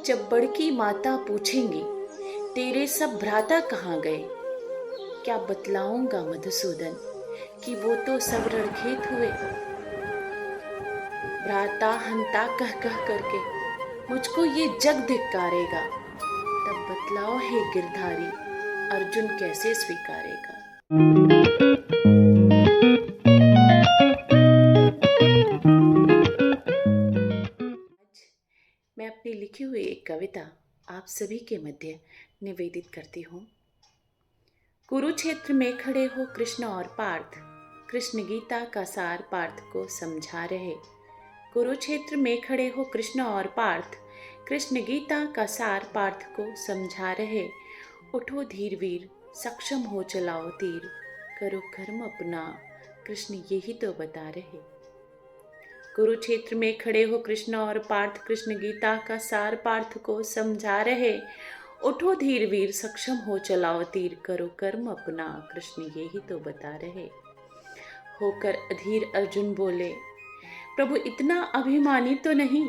जब बड़की माता पूछेंगी तेरे सब भ्राता कहाँ गए, क्या बतलाऊंगा मधुसूदन कि वो तो सब रणखेत हुए। भ्राता हंता कह कह करके मुझको ये जग धिक्कारेगा, तब बतलाओ हे गिरधारी अर्जुन कैसे स्वीकारेगा। आज मैं अपनी लिखी हुई एक कविता आप सभी के मध्य निवेदित करती हूँ। कुरुक्षेत्र में खड़े हो कृष्ण और पार्थ, कृष्ण गीता का सार पार्थ को समझा रहे। कुरुक्षेत्र में खड़े हो कृष्ण और पार्थ, कृष्ण गीता का सार पार्थ को समझा रहे। उठो धीर वीर सक्षम हो चलाओ तीर, करो कर्म अपना कृष्ण यही तो बता रहे। कुरुक्षेत्र में खड़े हो कृष्ण और पार्थ, कृष्ण गीता का सार पार्थ को समझा रहे। उठो धीर वीर सक्षम हो चलाओ तीर, करो कर्म अपना कृष्ण यही तो बता रहे। होकर अधीर अर्जुन बोले, प्रभु इतना अभिमानी तो नहीं,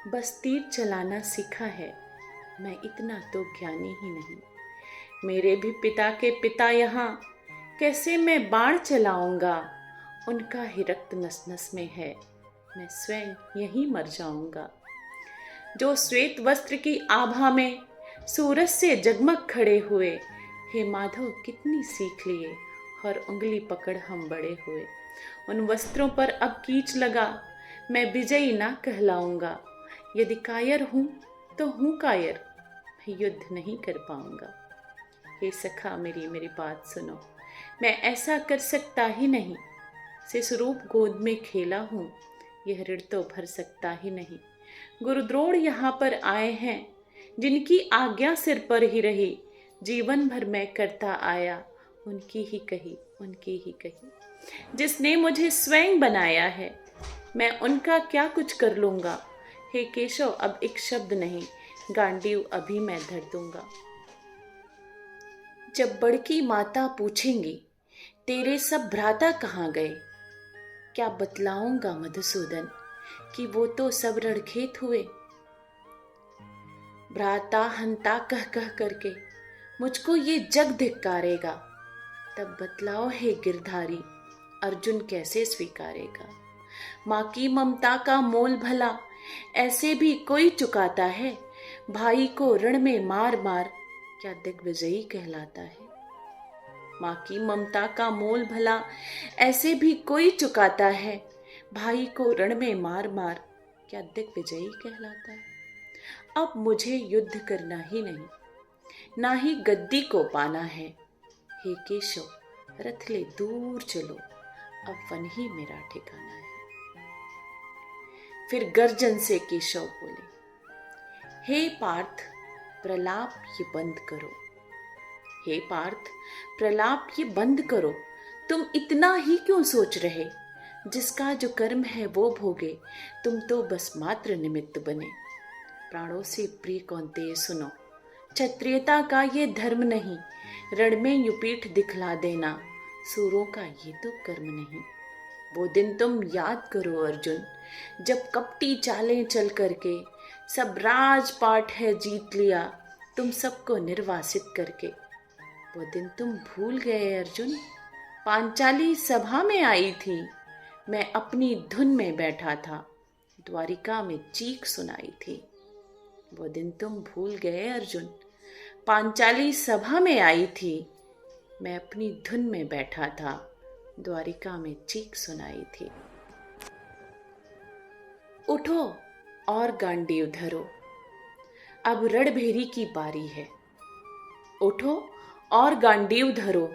बस तीर चलाना सीखा है, मैं इतना तो ज्ञानी ही नहीं। मेरे भी पिता के पिता यहाँ, कैसे मैं बाण चलाऊंगा, उनका ही रक्त नस नस में है, मैं स्वयं यहीं मर जाऊंगा। जो श्वेत वस्त्र की आभा में सूरज से जगमग खड़े हुए, हे माधव कितनी सीख लिए, हर उंगली पकड़ हम बड़े हुए। उन वस्त्रों पर अब कीच लगा, मैं विजयी ना कहलाऊंगा। यदि कायर हूँ तो हूँ कायर, मैं युद्ध नहीं कर पाऊंगा। हे सखा मेरी बात सुनो, मैं ऐसा कर सकता ही नहीं। शिशुरूप गोद में खेला हूँ, यह ऋण तो भर सकता ही नहीं। गुरुद्रोण यहाँ पर आए हैं, जिनकी आज्ञा सिर पर ही रही। जीवन भर मैं करता आया, उनकी ही कही। जिसने मुझे स्वयं बनाया है, मैं उनका क्या कुछ कर लूँगा। हे केशव अब एक शब्द नहीं, गांडीव अभी मैं धर दूंगा। जब बड़की माता पूछेंगी तेरे सब भ्राता कहाँ गए, क्या बतलाऊंगा मधुसूदन कि वो तो सब रणखेत हुए। भ्राता हंता कह कह करके मुझको ये जग धिक्कारेगा, तब बतलाओ हे गिरधारी अर्जुन कैसे स्वीकारेगा। माँ की ममता का मोल भला ऐसे भी कोई चुकाता है, भाई को रण में मार मार क्या दिग्विजयी कहलाता है। माँ की ममता का मोल भला ऐसे भी कोई चुकाता है, भाई को रण में मार मार क्या दिग्विजयी कहलाता है। अब मुझे युद्ध करना ही नहीं, ना ही गद्दी को पाना है। हे केशव रथ ले दूर चलो, अब वन ही मेरा ठिकाना है। फिर गर्जन से केशव बोले, हे पार्थ प्रलाप ये बंद करो। हे पार्थ प्रलाप ये बंद करो, तुम इतना ही क्यों सोच रहे। जिसका जो कर्म है वो भोगे, तुम तो बस मात्र निमित्त बने। प्राणों से प्रिय कौन्तेय सुनो, क्षत्रियता का ये धर्म नहीं, रण में यूं पीठ दिखला देना, सूरों का ये तो कर्म नहीं। वो दिन तुम याद करो अर्जुन, जब कपटी चालें चल करके सब राजपाट है जीत लिया, तुम सबको निर्वासित करके। वो दिन तुम भूल गए अर्जुन, पांचाली सभा में आई थी, मैं अपनी धुन में बैठा था, द्वारिका में चीख सुनाई थी। वो दिन तुम भूल गए अर्जुन, पांचाली सभा में आई थी, मैं अपनी धुन में बैठा था, द्वारिका में चीख सुनाई थी। उठो और गांडीव धरो, अब रणभेरी की बारी है। उठो और गांडीव धरो,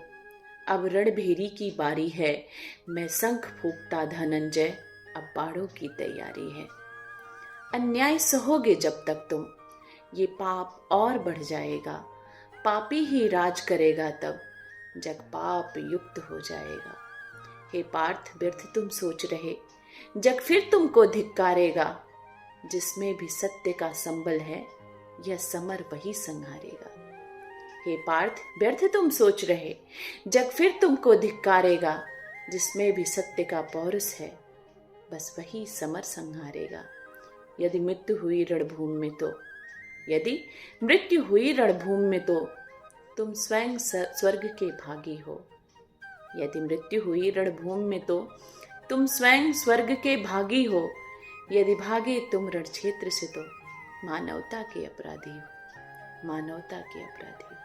अब रणभेरी की बारी है। मैं शंख फूंकता धनंजय, अब बाड़ों की तैयारी है। अन्याय सहोगे जब तक तुम, ये पाप और बढ़ जाएगा। पापी ही राज करेगा तब, जग पाप युक्त हो जाएगा। हे पार्थ व्यर्थ तुम सोच रहे, जग फिर तुमको धिक्कारेगा। जिसमें भी सत्य का संबल है, यह समर वही संहारेगा। हे पार्थ व्यर्थ तुम सोच रहे, जग फिर तुमको धिक्कारेगा। जिसमें भी सत्य का पौरुष है, बस वही समर संहारेगा। यदि मृत्यु हुई रणभूमि में तो यदि मृत्यु हुई रणभूमि में तो तुम स्वयं स्वर्ग के भागी हो। यदि मृत्यु हुई रणभूमि में तो तुम स्वयं स्वर्ग के भागी हो। यदि भागे तुम रण क्षेत्र से तो मानवता के अपराधी हो, मानवता के अपराधी हो।